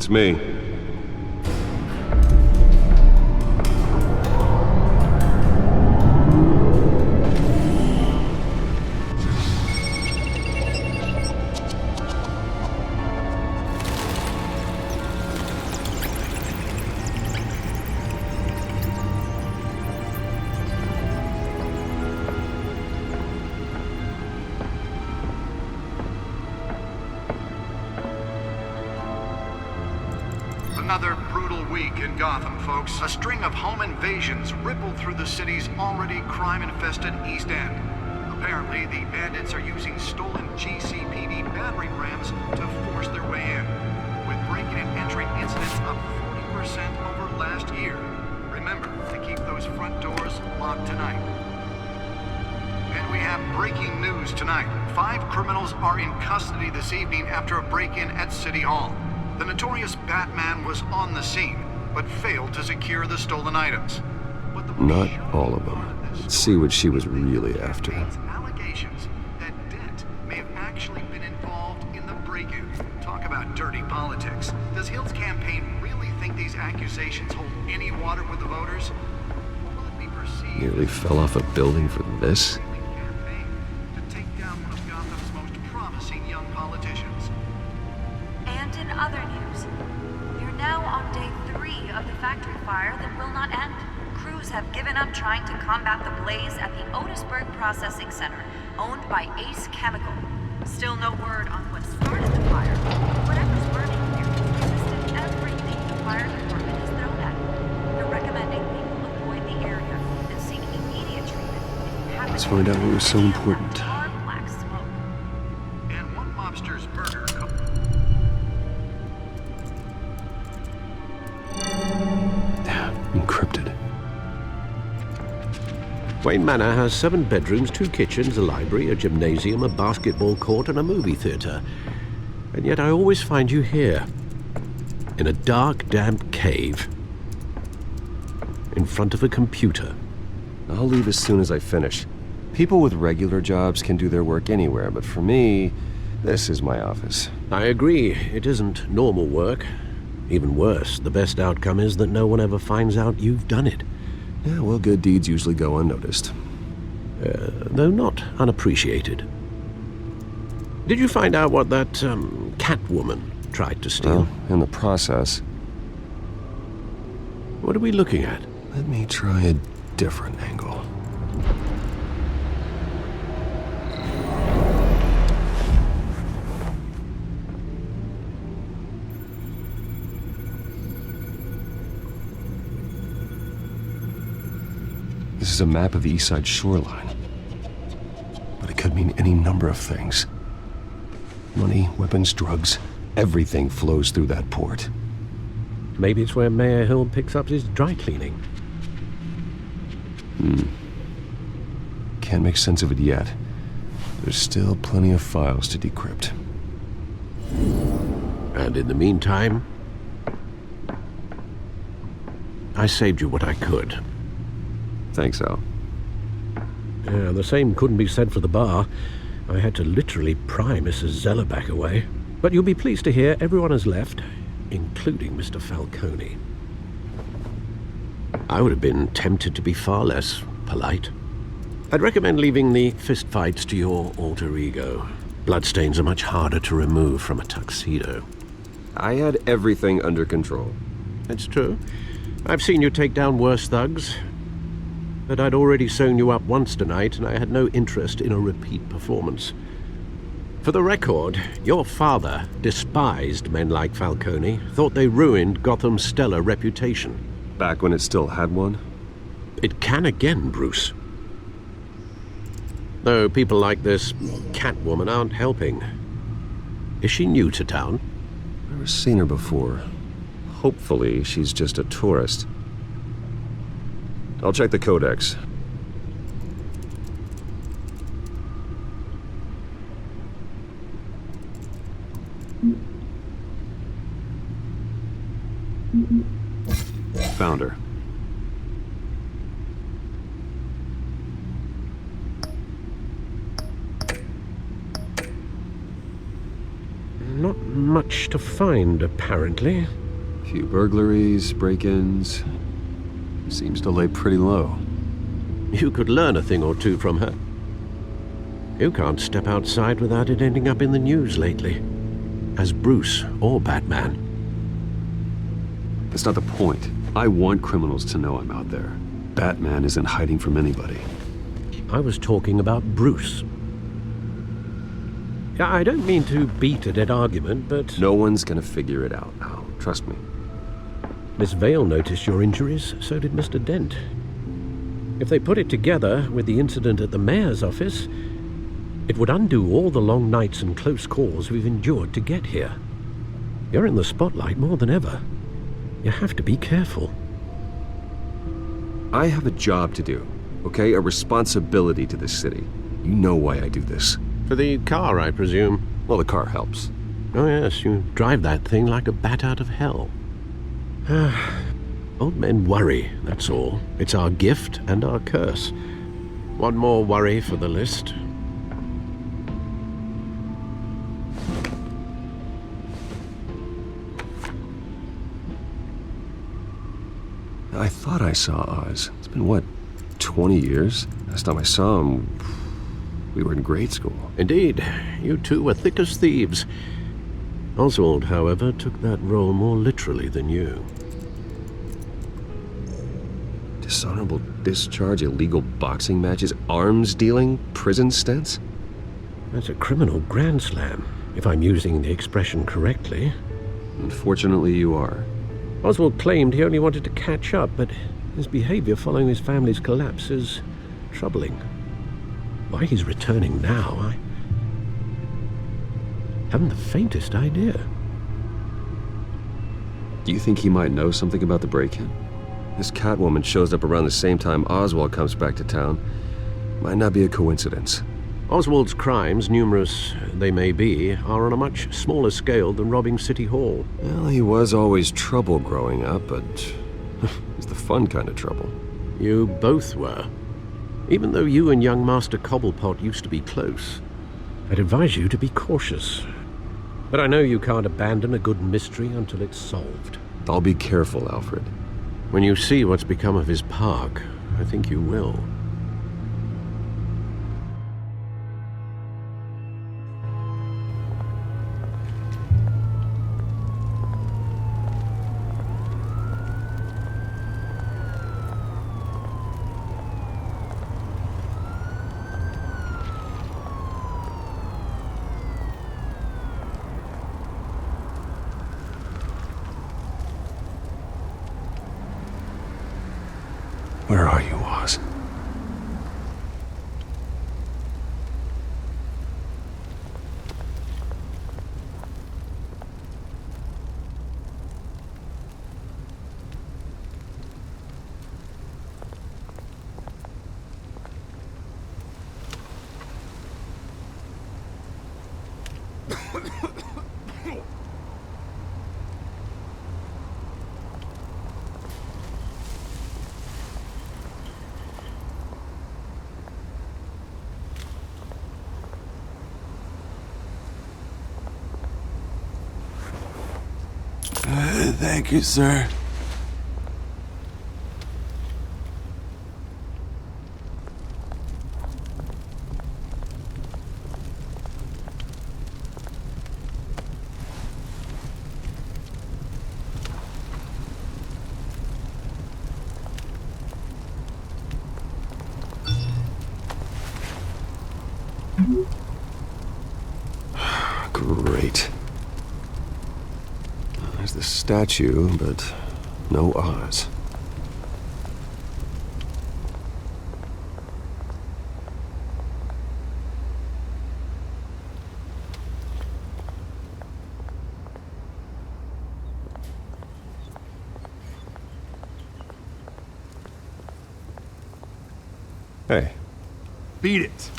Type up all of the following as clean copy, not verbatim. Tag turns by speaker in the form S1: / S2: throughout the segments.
S1: It's me.
S2: Another brutal week in Gotham, folks. A string of home invasions rippled through the city's already crime-infested East End. Apparently, the bandits are using stolen GCPD battering rams to force their way in, with breaking and entering incidents up 40% over last year. Remember to keep those front doors locked tonight. And we have breaking news tonight. 5 criminals are in custody this evening after a break-in at City Hall. The notorious Batman was on the scene, but failed to secure the stolen items. But the
S1: Not all of them. Let's see what she was really after.
S2: Allegations that Dent may have actually been involved in the break-in. Talk about dirty politics. Does Hill's campaign really think these accusations hold any water with the voters? Or will it be perceived
S1: Nearly fell off a building for this?
S2: campaign to take down one of Gotham's most promising young politicians?
S3: And in other news, we're now on day 3 of the factory fire that will not end. Crews have given up trying to combat the blaze at the Otisburg Processing Center, owned by Ace Chemical. Still no word on what started the fire. Whatever's burning here has resisted everything the fire department has thrown at it. They're recommending people avoid the area and seek immediate treatment.
S1: Let's find out what was so important.
S3: Black smoke.
S2: And one mobster's murder.
S1: Encrypted.
S4: Wayne Manor has 7 bedrooms, 2 kitchens, a library, a gymnasium, a basketball court, and a movie theater. And yet I always find you here, in a dark, damp cave, in front of a computer.
S1: I'll leave as soon as I finish. People with regular jobs can do their work anywhere, but for me, this is my office.
S4: I agree, it isn't normal work. Even worse, the best outcome is that no one ever finds out you've done it.
S1: Yeah, well, good deeds usually go unnoticed.
S4: Though not unappreciated. Did you find out what that, Catwoman tried to steal?
S1: Well, in the process,
S4: What are we looking at?
S1: let me try a different angle. This is a map of the East Side shoreline. But it could mean any number of things. Money, weapons, drugs, everything flows through that port.
S4: Maybe it's where Mayor Hill picks up his dry cleaning.
S1: Can't make sense of it yet. There's still plenty of files to decrypt.
S4: And in the meantime, I saved you what I could.
S1: Thanks, Al.
S4: Yeah, the same couldn't be said for the bar. I had to literally pry Mrs. Zellerback away. But you'll be pleased to hear everyone has left, including Mr. Falcone. I would have been tempted to be far less polite. I'd recommend leaving the fistfights to your alter ego. Bloodstains are much harder to remove from a tuxedo.
S1: I had everything under control.
S4: That's true. I've seen you take down worse thugs. But I'd already sewn you up once tonight, and I had no interest in a repeat performance. For the record, your father despised men like Falcone, thought they ruined Gotham's stellar reputation.
S1: Back when it still had one?
S4: It can again, Bruce. Though people like this Catwoman aren't helping. Is she new to town?
S1: Never seen her before. Hopefully, she's just a tourist. I'll check the codex. Found her.
S4: Not much to find, apparently.
S1: Few burglaries, break-ins. Seems to lay pretty low.
S4: You could learn a thing or two from her. You can't step outside without it ending up in the news lately. As Bruce or Batman.
S1: That's not the point. I want criminals to know I'm out there. Batman isn't hiding from anybody.
S4: I was talking about Bruce. I don't mean to beat a dead argument, but...
S1: No one's gonna figure it out now. Trust me.
S4: Miss Vale noticed your injuries, so did Mr. Dent. If they put it together with the incident at the mayor's office, it would undo all the long nights and close calls we've endured to get here. You're in the spotlight more than ever. You have to be careful.
S1: I have a job to do, okay? A responsibility to this city. You know why I do this.
S4: For the car, I presume.
S1: Well, the car helps.
S4: Oh yes, you drive that thing like a bat out of hell. Old men worry, that's all. It's our gift and our curse. One more worry for the list.
S1: I thought I saw Oz. It's been, what, 20 years? Last time I saw him, we were in grade school.
S4: Indeed, you two were thick as thieves. Oswald, however, took that role more literally than you.
S1: Dishonorable discharge, illegal boxing matches, arms dealing, prison stints?
S4: That's a criminal grand slam, if I'm using the expression correctly.
S1: Unfortunately, you are.
S4: Oswald claimed he only wanted to catch up, but his behavior following his family's collapse is troubling. Why he's returning now, I haven't the faintest idea.
S1: Do you think he might know something about the break-in? This Catwoman shows up around the same time Oswald comes back to town. Might not be a coincidence.
S4: Oswald's crimes, numerous they may be, are on a much smaller scale than robbing City Hall.
S1: Well, he was always trouble growing up, but it's the fun kind of trouble.
S4: You both were. Even though you and young Master Cobblepot used to be close, I'd advise you to be cautious. But I know you can't abandon a good mystery until it's solved.
S1: I'll be careful, Alfred.
S4: When you see what's become of his park, I think you will.
S1: Where are you, Oz?
S5: Thank you, sir.
S1: Great. There's the statue, but no Oz. Hey.
S5: Beat it.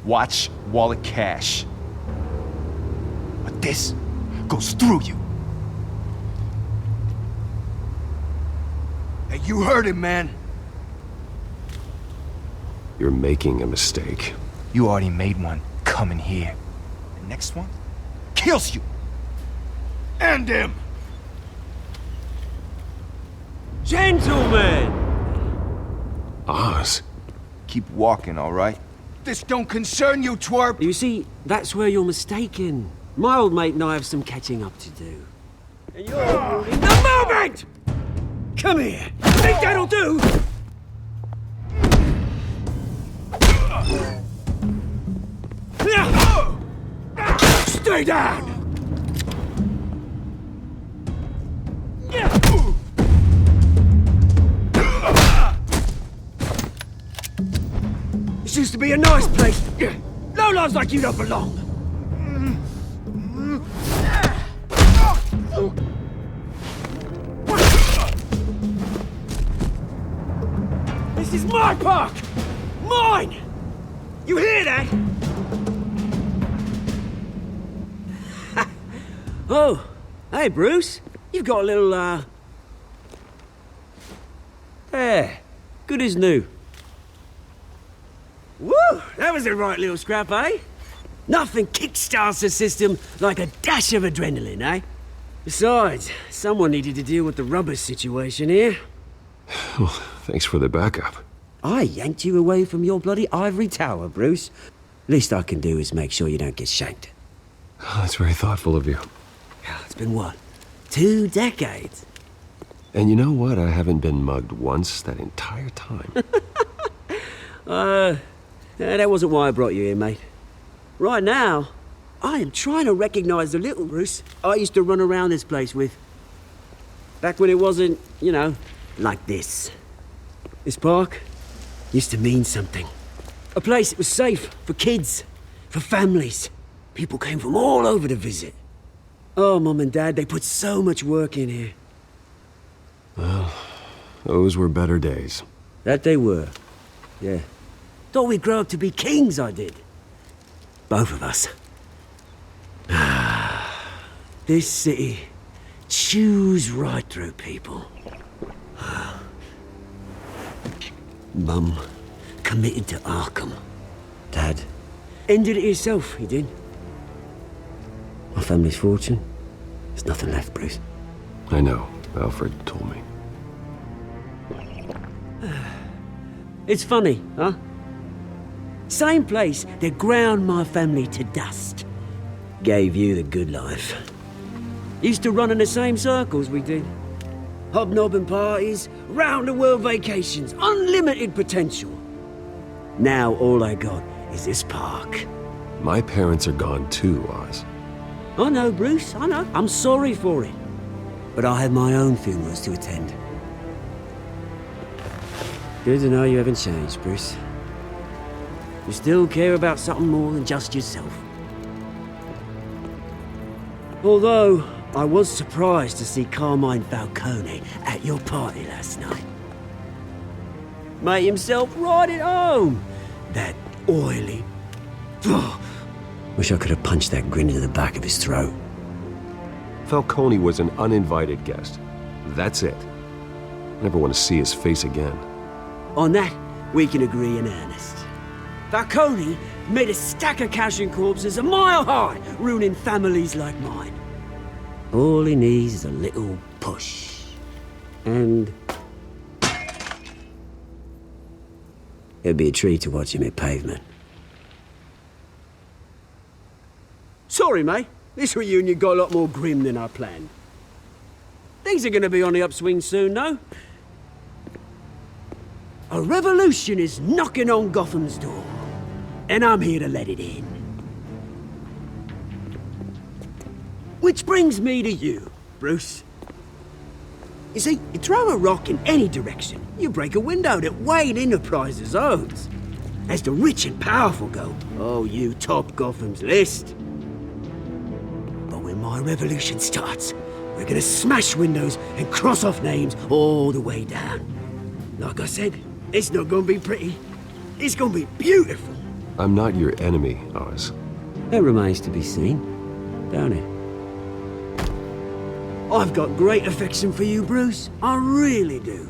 S6: Watch, wallet, cash. But this goes through you.
S5: Hey, you heard him, man.
S1: You're making a mistake.
S6: You already made one coming here. The next one kills you.
S5: End him!
S7: Gentlemen!
S1: Oz?
S6: Keep walking, all right?
S5: This don't concern you, twerp!
S7: You see, that's where you're mistaken. My old mate and I have some catching up to do. And you're ruining the moment! Come here! Think that'll do? Stay down! This used to be a nice place. Lowlifes like you don't belong. This is my park! Mine! You hear that? Oh, hey Bruce. You've got a little, There. Good as new. Woo! That was a right little scrap, eh? Nothing kickstarts the system like a dash of adrenaline, eh? Besides, someone needed to deal with the rubber situation here.
S1: Well, thanks for the backup.
S7: I yanked you away from your bloody ivory tower, Bruce. Least I can do is make sure you don't get shanked.
S1: Oh, that's very thoughtful of you.
S7: It's been what? 2 decades?
S1: And you know what? I haven't been mugged once that entire time.
S7: That wasn't why I brought you here, mate. Right now, I am trying to recognize the little Bruce I used to run around this place with. Back when it wasn't, you know, like this. This park used to mean something. A place that was safe for kids, for families. People came from all over to visit. Oh, Mum and Dad, they put so much work in here.
S1: Well, those were better days.
S7: That they were, yeah. Thought we'd grow up to be kings, I did. Both of us. This city chews right through people. Mum committed to Arkham. Dad ended it himself, he did. My family's fortune, there's nothing left, Bruce.
S1: I know. Alfred told me.
S7: It's funny, huh? Same place that ground my family to dust. Gave you the good life. Used to run in the same circles we did. Hobnobbing parties, round-the-world vacations, unlimited potential. Now all I got is this park.
S1: My parents are gone too, Oz.
S7: I know, Bruce, I know. I'm sorry for it. But I have my own funerals to attend. Good to know you haven't changed, Bruce. You still care about something more than just yourself. Although, I was surprised to see Carmine Falcone at your party last night. Made himself right at home. That oily... Wish I could have punched that grin into the back of his throat.
S1: Falcone was an uninvited guest. That's it. I never want to see his face again.
S7: On that, we can agree in earnest. Falcone made a stack of cash and corpses a mile high, ruining families like mine. All he needs is a little push. And... it'd be a treat to watch him hit pavement. Sorry, mate. This reunion got a lot more grim than I planned. Things are gonna be on the upswing soon, though. A revolution is knocking on Gotham's door, and I'm here to let it in. Which brings me to you, Bruce. You see, you throw a rock in any direction, you break a window that Wayne Enterprises owns. As the rich and powerful go, oh, you top Gotham's list. But when my revolution starts, we're gonna smash windows and cross off names all the way down. Like I said, it's not gonna be pretty. It's gonna be beautiful.
S1: I'm not your enemy, Oz.
S7: That remains to be seen, don't it? I've got great affection for you, Bruce. I really do.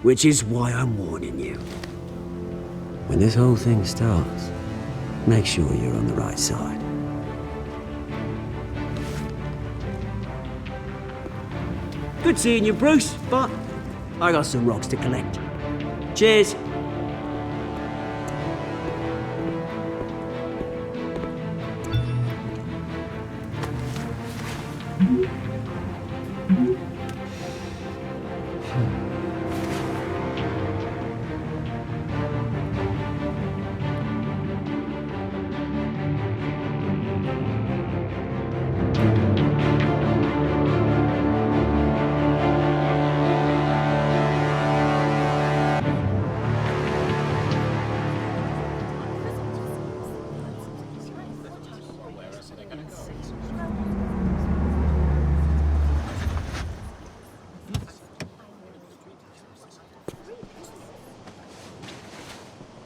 S7: Which is why I'm warning you. When this whole thing starts, make sure you're on the right side. Good seeing you, Bruce, but I got some rocks to collect. Cheers.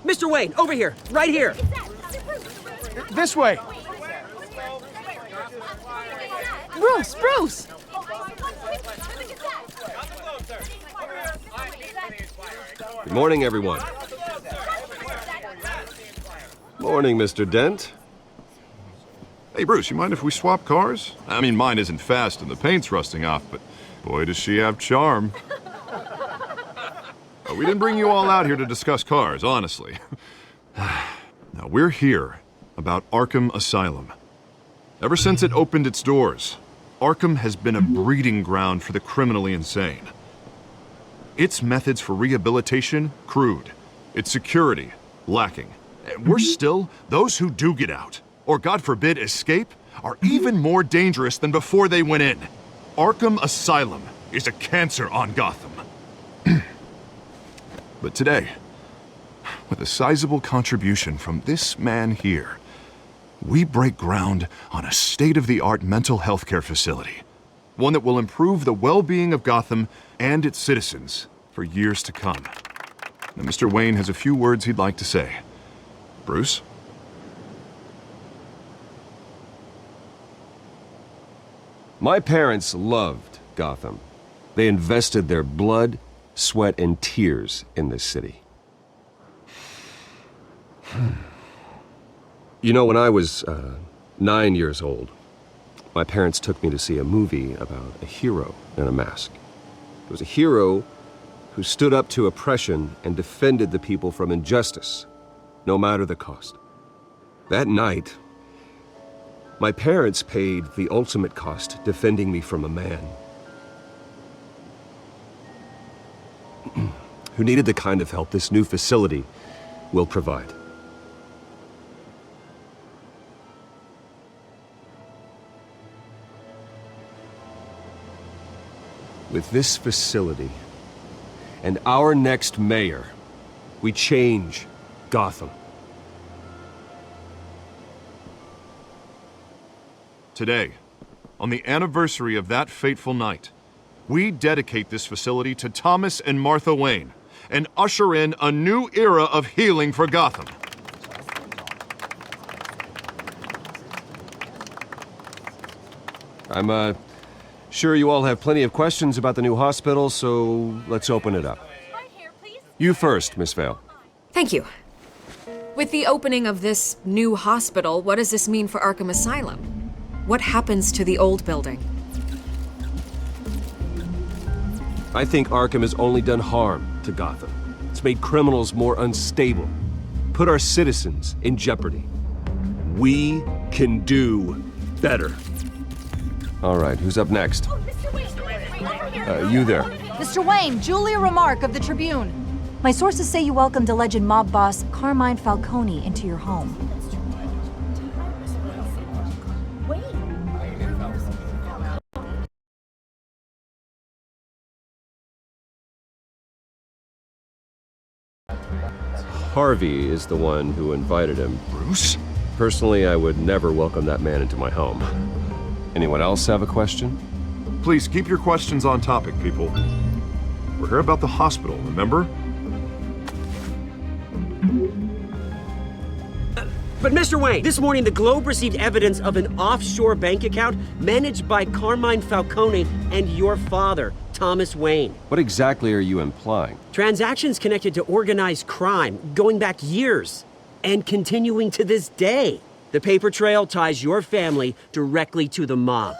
S7: Mr. Wayne, over here, right here.
S5: This way.
S8: Bruce!
S1: Good morning, everyone. Morning, Mr. Dent.
S9: Hey, Bruce, you mind if we swap cars? I mean, mine isn't fast and the paint's rusting off, but boy, does she have charm. We didn't bring you all out here to discuss cars, honestly. Now, we're here about Arkham Asylum. Ever since it opened its doors, Arkham has been a breeding ground for the criminally insane. Its methods for rehabilitation, crude. Its security, lacking. And worse still, those who do get out, or God forbid escape, are even more dangerous than before they went in. Arkham Asylum is a cancer on Gotham. But today, with a sizable contribution from this man here, we break ground on a state-of-the-art mental health care facility. One that will improve the well-being of Gotham and its citizens for years to come. Now, Mr. Wayne has a few words he'd like to say. Bruce?
S1: My parents loved Gotham. They invested their blood, sweat, and tears in this city. You know, when I was 9 years old, my parents took me to see a movie about a hero in a mask. It was a hero who stood up to oppression and defended the people from injustice, no matter the cost. That night, my parents paid the ultimate cost defending me from a man who needed the kind of help this new facility will provide. With this facility and our next mayor, we change Gotham.
S9: Today, on the anniversary of that fateful night, we dedicate this facility to Thomas and Martha Wayne and usher in a new era of healing for Gotham.
S1: I'm sure you all have plenty of questions about the new hospital, so let's open it up. You first, Miss Vale.
S8: Thank you. With the opening of this new hospital, what does this mean for Arkham Asylum? What happens to the old building?
S1: I think Arkham has only done harm to Gotham. It's made criminals more unstable, put our citizens in jeopardy. We can do better. All right, who's up next? You there.
S10: Mr. Wayne, Julia Remark of the Tribune. My sources say you welcomed alleged mob boss Carmine Falcone into your home.
S1: Harvey is the one who invited him.
S9: Bruce?
S1: Personally, I would never welcome that man into my home. Anyone else have a question?
S9: Please keep your questions on topic, people. We're here about the hospital, remember?
S7: But Mr. Wayne, this morning the Globe received evidence of an offshore bank account managed by Carmine Falcone and your father, Thomas Wayne.
S1: What exactly are you implying?
S7: Transactions connected to organized crime going back years and continuing to this day. The paper trail ties your family directly to the mob.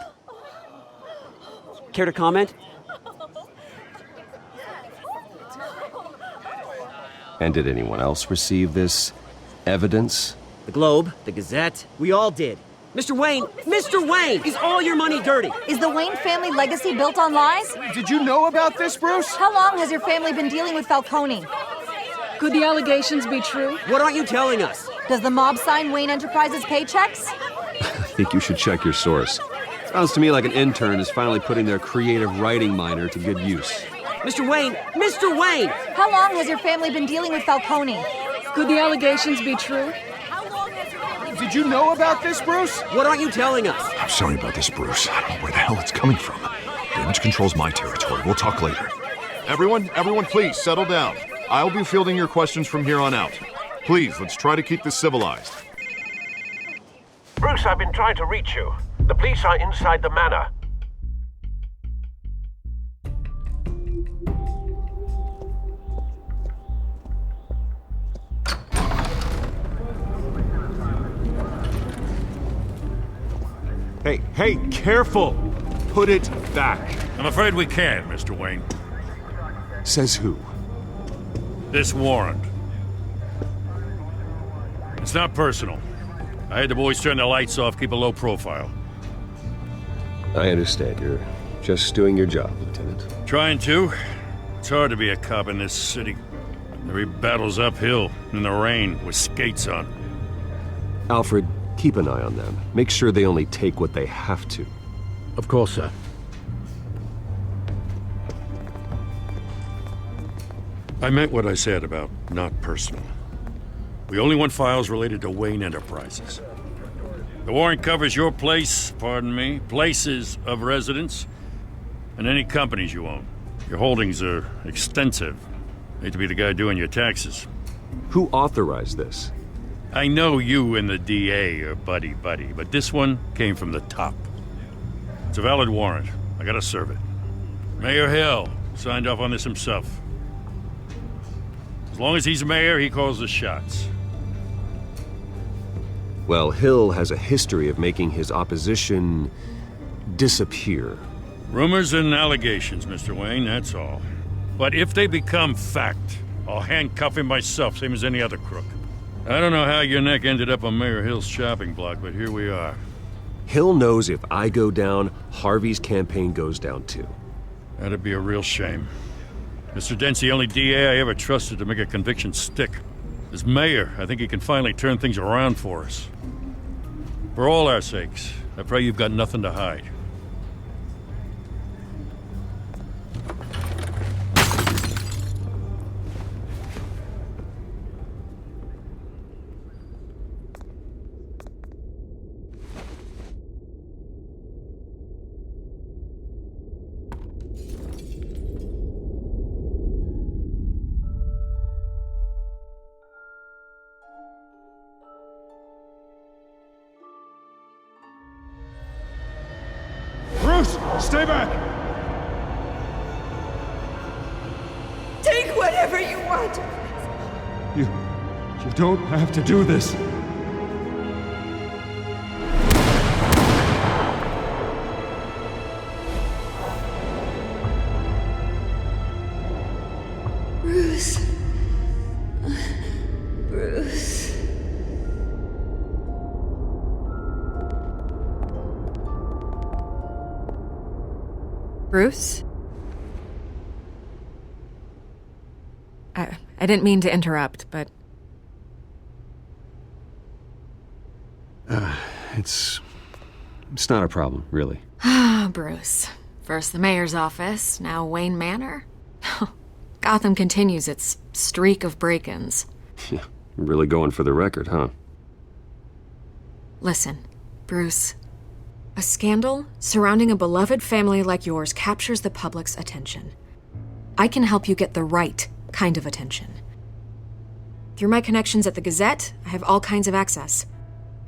S7: Care to comment?
S1: And did anyone else receive this evidence?
S7: The Globe, the Gazette, we all did. Mr. Wayne, is all your money dirty?
S10: Is the Wayne family legacy built on lies?
S5: Did you know about this, Bruce?
S10: How long has your family been dealing with Falcone?
S11: Could the allegations be true?
S7: What aren't you telling us?
S10: Does the mob sign Wayne Enterprises paychecks?
S1: I think you should check your source. Sounds to me like an intern is finally putting their creative writing minor to good use.
S7: Mr. Wayne!
S10: How long has your family been dealing with Falcone?
S11: Could the allegations be true?
S5: Did you know about this, Bruce?
S7: What aren't you telling us?
S9: I'm sorry about this, Bruce. I don't know where the hell it's coming from. Damage control's my territory. We'll talk later. Everyone, please settle down. I'll be fielding your questions from here on out. Please, let's try to keep this civilized.
S4: Bruce, I've been trying to reach you. The police are inside the manor.
S6: Hey, careful! Put it back.
S12: I'm afraid we can't, Mr. Wayne.
S9: Says who?
S12: This warrant. It's not personal. I had the boys turn the lights off, keep a low profile.
S1: I understand. You're just doing your job, Lieutenant.
S12: Trying to. It's hard to be a cop in this city. Every battle's uphill, in the rain, with skates on.
S1: Alfred, keep an eye on them. Make sure they only take what they have to.
S4: Of course, sir.
S12: I meant what I said about not personal. We only want files related to Wayne Enterprises. The warrant covers your place, places of residence, and any companies you own. Your holdings are extensive. Hate to be the guy doing your taxes.
S1: Who authorized this?
S12: I know you and the DA are buddy-buddy, but this one came from the top. It's a valid warrant. I gotta serve it. Mayor Hill signed off on this himself. As long as he's mayor, he calls the shots.
S1: Well, Hill has a history of making his opposition disappear.
S12: Rumors and allegations, Mr. Wayne, that's all. But if they become fact, I'll handcuff him myself, same as any other crook. I don't know how your neck ended up on Mayor Hill's shopping block, but here we are.
S1: Hill knows if I go down, Harvey's campaign goes down too.
S12: That'd be a real shame. Mr. Dent's the only DA I ever trusted to make a conviction stick. As mayor, I think he can finally turn things around for us. For all our sakes, I pray you've got nothing to hide.
S5: Bruce, stay back!
S11: Take whatever you want.
S5: You don't have to do this.
S11: Bruce. Bruce.
S8: Bruce? I didn't mean to interrupt, but...
S1: It's not a problem, really.
S8: Bruce. First the mayor's office, now Wayne Manor. Gotham continues its streak of break-ins.
S1: Yeah, really going for the record, huh?
S8: Listen, Bruce. A scandal surrounding a beloved family like yours captures the public's attention. I can help you get the right kind of attention. Through my connections at the Gazette, I have all kinds of access.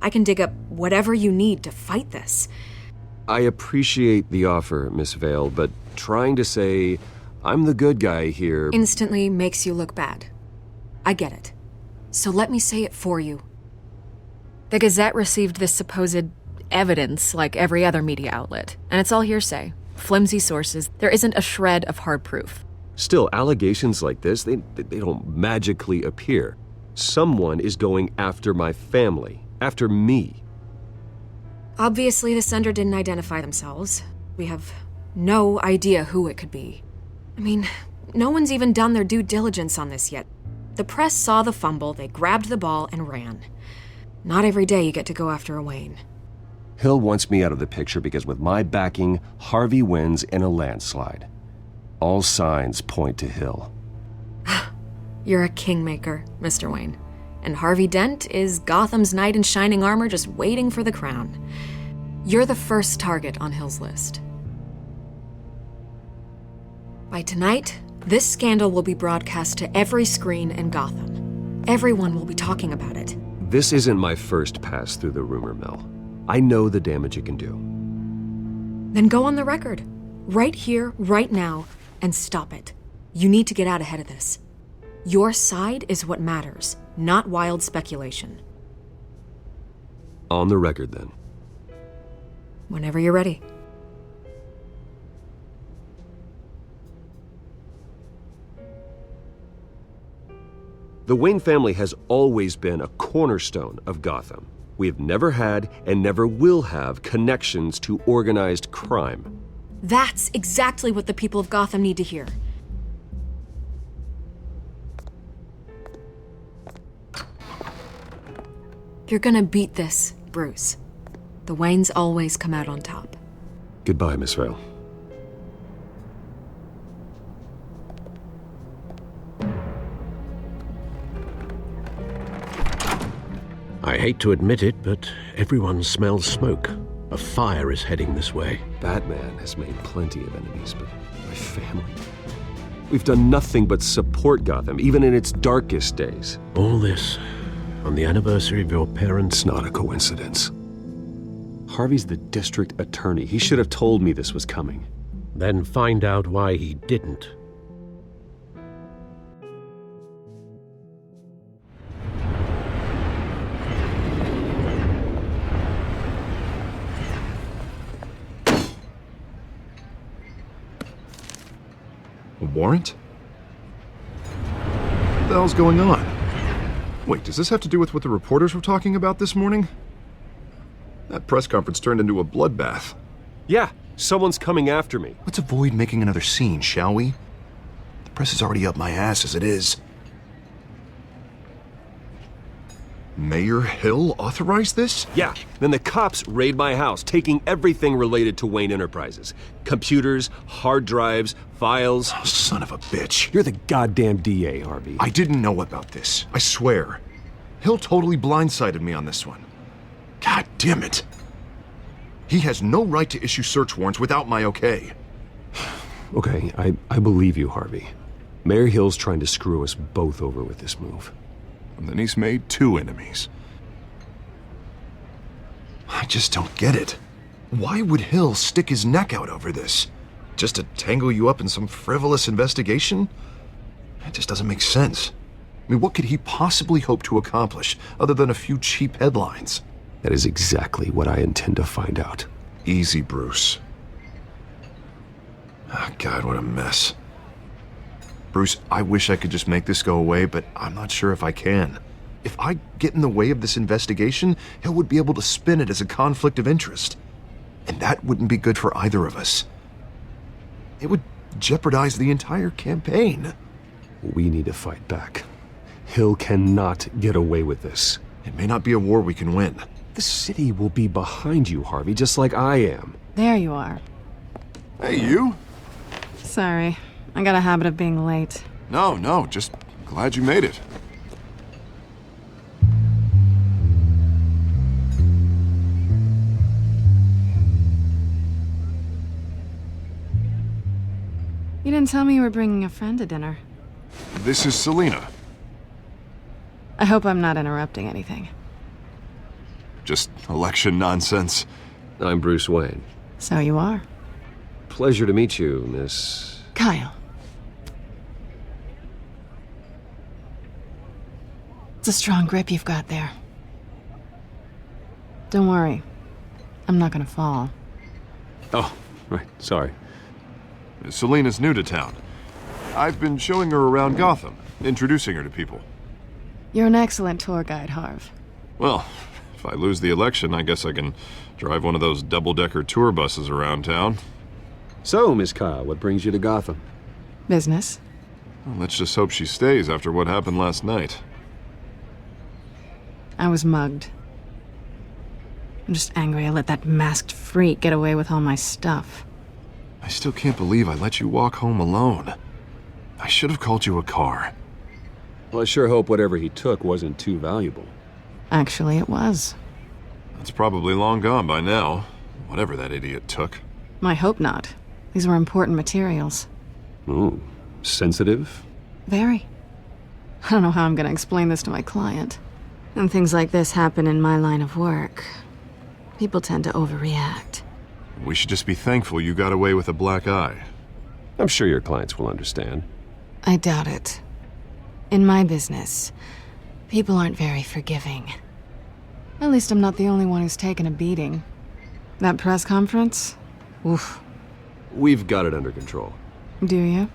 S8: I can dig up whatever you need to fight this.
S1: I appreciate the offer, Miss Vale, but trying to say I'm the good guy here
S8: Instantly makes you look bad. I get it. So let me say it for you. The Gazette received this supposed evidence like every other media outlet, and it's all hearsay. Flimsy sources. There isn't a shred of hard proof.
S1: Still, allegations like this, they don't magically appear. Someone is going after my family, after me.
S8: Obviously, the sender didn't identify themselves. We have no idea who it could be. I mean, no one's even done their due diligence on this yet. The press saw the fumble, they grabbed the ball and ran. Not every day you get to go after a Wayne.
S1: Hill wants me out of the picture because with my backing, Harvey wins in a landslide. All signs point to Hill.
S8: You're a kingmaker, Mr. Wayne. And Harvey Dent is Gotham's knight in shining armor just waiting for the crown. You're the first target on Hill's list. By tonight, this scandal will be broadcast to every screen in Gotham. Everyone will be talking about it.
S1: This isn't my first pass through the rumor mill. I know the damage it can do.
S8: Then go on the record. Right here, right now, and stop it. You need to get out ahead of this. Your side is what matters, not wild speculation.
S1: On the record, then.
S8: Whenever you're ready.
S1: The Wayne family has always been a cornerstone of Gotham. We have never had and never will have connections to organized crime.
S8: That's exactly what the people of Gotham need to hear. You're gonna beat this, Bruce. The Waynes always come out on top.
S1: Goodbye, Miss Vale.
S4: I hate to admit it, but everyone smells smoke. A fire is heading this way.
S1: Batman has made plenty of enemies, but my family... We've done nothing but support Gotham, even in its darkest days.
S4: All this on the anniversary of your parents'...
S1: It's not a coincidence. Harvey's the district attorney. He should have told me this was coming.
S4: Then find out why he didn't.
S9: A warrant? What the hell's going on? Wait, does this have to do with what the reporters were talking about this morning? That press conference turned into a bloodbath.
S1: Yeah, someone's coming after me.
S6: Let's avoid making another scene, shall we? The press is already up my ass as it is.
S9: Mayor Hill authorized this?
S1: Yeah, then the cops raid my house, taking everything related to Wayne Enterprises. Computers, hard drives, files.
S6: Oh, son of a bitch.
S1: You're the goddamn DA, Harvey.
S6: I didn't know about this. I swear.
S9: Hill totally blindsided me on this one.
S6: God damn it.
S9: He has no right to issue search warrants without my okay.
S1: Okay, I believe you, Harvey. Mayor Hill's trying to screw us both over with this move.
S9: And then he's made 2 enemies.
S6: I just don't get it. Why would Hill stick his neck out over this? Just to tangle you up in some frivolous investigation? It just doesn't make sense. I mean, what could he possibly hope to accomplish other than a few cheap headlines?
S1: That is exactly what I intend to find out.
S6: Easy, Bruce. Oh, God, what a mess. Bruce, I wish I could just make this go away, but I'm not sure if I can. If I get in the way of this investigation, Hill would be able to spin it as a conflict of interest. And that wouldn't be good for either of us. It would jeopardize the entire campaign.
S1: We need to fight back. Hill cannot get away with this.
S6: It may not be a war we can win.
S1: The city will be behind you, Harvey, just like I am.
S13: There you are.
S9: Hey, you?
S13: Sorry. I got a habit of being late.
S9: No, just glad you made it.
S13: You didn't tell me you were bringing a friend to dinner.
S9: This is Selina.
S13: I hope I'm not interrupting anything.
S9: Just election nonsense.
S1: I'm Bruce Wayne.
S13: So you are.
S1: Pleasure to meet you, Miss...
S13: Kyle. It's a strong grip you've got there. Don't worry. I'm not gonna fall.
S1: Oh, right, sorry.
S9: Selena's new to town. I've been showing her around Gotham, introducing her to people.
S13: You're an excellent tour guide, Harv.
S9: Well, if I lose the election, I guess I can drive one of those double-decker tour buses around town.
S1: So, Miss Kyle, what brings you to Gotham?
S13: Business.
S9: Well, let's just hope she stays after what happened last night.
S13: I was mugged. I'm just angry I let that masked freak get away with all my stuff.
S9: I still can't believe I let you walk home alone. I should have called you a car.
S1: Well, I sure hope whatever he took wasn't too valuable.
S13: Actually, it was.
S9: It's probably long gone by now, whatever that idiot took.
S13: I hope not. These were important materials.
S1: Ooh, sensitive?
S13: Very. I don't know how I'm gonna explain this to my client. When things like this happen in my line of work, people tend to overreact.
S9: We should just be thankful you got away with a black eye.
S1: I'm sure your clients will understand.
S13: I doubt it. In my business, people aren't very forgiving. At least I'm not the only one who's taken a beating. That press conference? Oof.
S1: We've got it under control.
S13: Do you?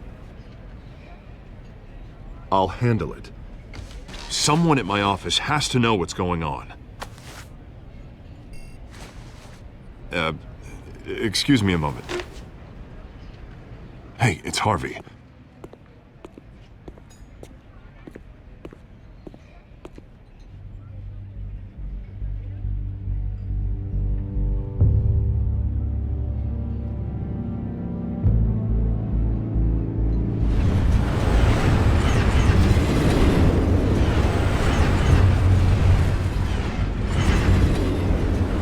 S9: I'll handle it. Someone at my office has to know what's going on. Excuse me a moment. Hey, it's Harvey.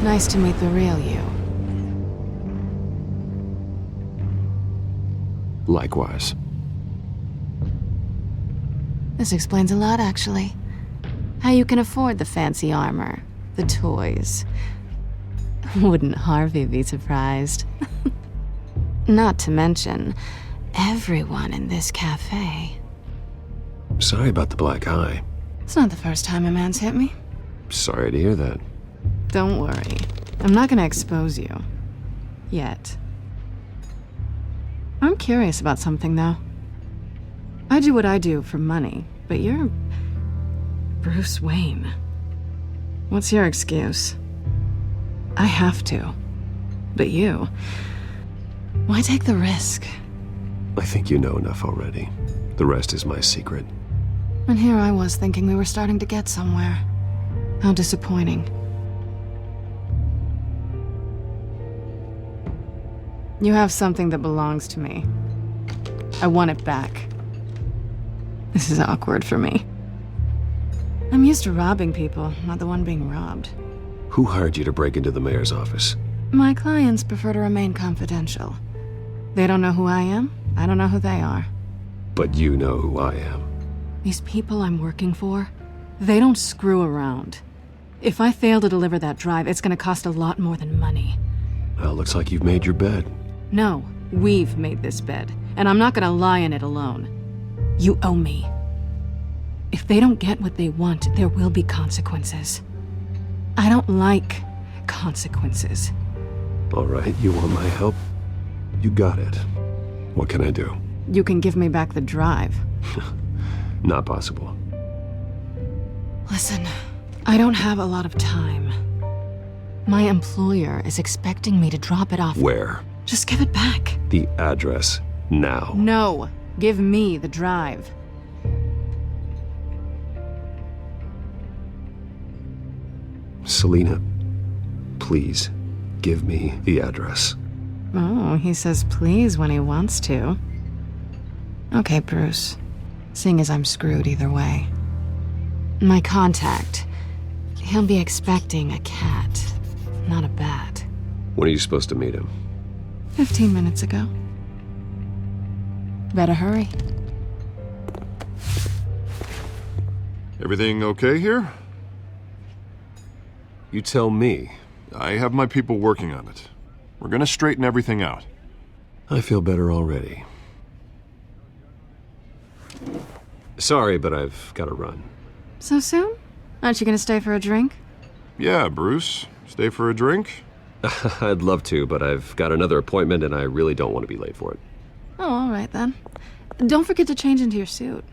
S13: Nice to meet the real you.
S1: Likewise.
S13: This explains a lot, actually. How you can afford the fancy armor, the toys. Wouldn't Harvey be surprised? Not to mention, everyone in this cafe.
S1: Sorry about the black eye.
S13: It's not the first time a man's hit me.
S1: Sorry to hear that.
S13: Don't worry. I'm not gonna expose you. Yet. I'm curious about something, though. I do what I do for money, but you're... Bruce Wayne. What's your excuse? I have to. But you... Why take the risk?
S1: I think you know enough already. The rest is my secret.
S13: And here I was thinking we were starting to get somewhere. How disappointing. You have something that belongs to me. I want it back. This is awkward for me. I'm used to robbing people, not the one being robbed.
S1: Who hired you to break into the mayor's office?
S13: My clients prefer to remain confidential. They don't know who I am, I don't know who they are.
S1: But you know who I am.
S13: These people I'm working for, they don't screw around. If I fail to deliver that drive, it's gonna cost a lot more than money.
S1: Well, looks like you've made your bed.
S13: No, we've made this bed, and I'm not gonna lie in it alone. You owe me. If they don't get what they want, there will be consequences. I don't like consequences.
S1: All right, you want my help? You got it. What can I do?
S13: You can give me back the drive.
S1: Not possible.
S13: Listen, I don't have a lot of time. My employer is expecting me to drop it off.
S1: Where?
S13: Just give it back.
S1: The address, now.
S13: No, give me the drive.
S1: Selena, please, give me the address.
S13: Oh, he says please when he wants to. Okay, Bruce. Seeing as I'm screwed either way. My contact, he'll be expecting a cat, not a bat.
S1: When are you supposed to meet him?
S13: 15 minutes ago. Better hurry.
S9: Everything okay here?
S1: You tell me.
S9: I have my people working on it. We're gonna straighten everything out.
S1: I feel better already. Sorry, but I've got to run.
S13: So soon? Aren't you gonna stay for a drink?
S9: Yeah, Bruce. Stay for a drink?
S1: I'd love to, but I've got another appointment and I really don't want to be late for it.
S13: Oh, all right then. Don't forget to change into your suit.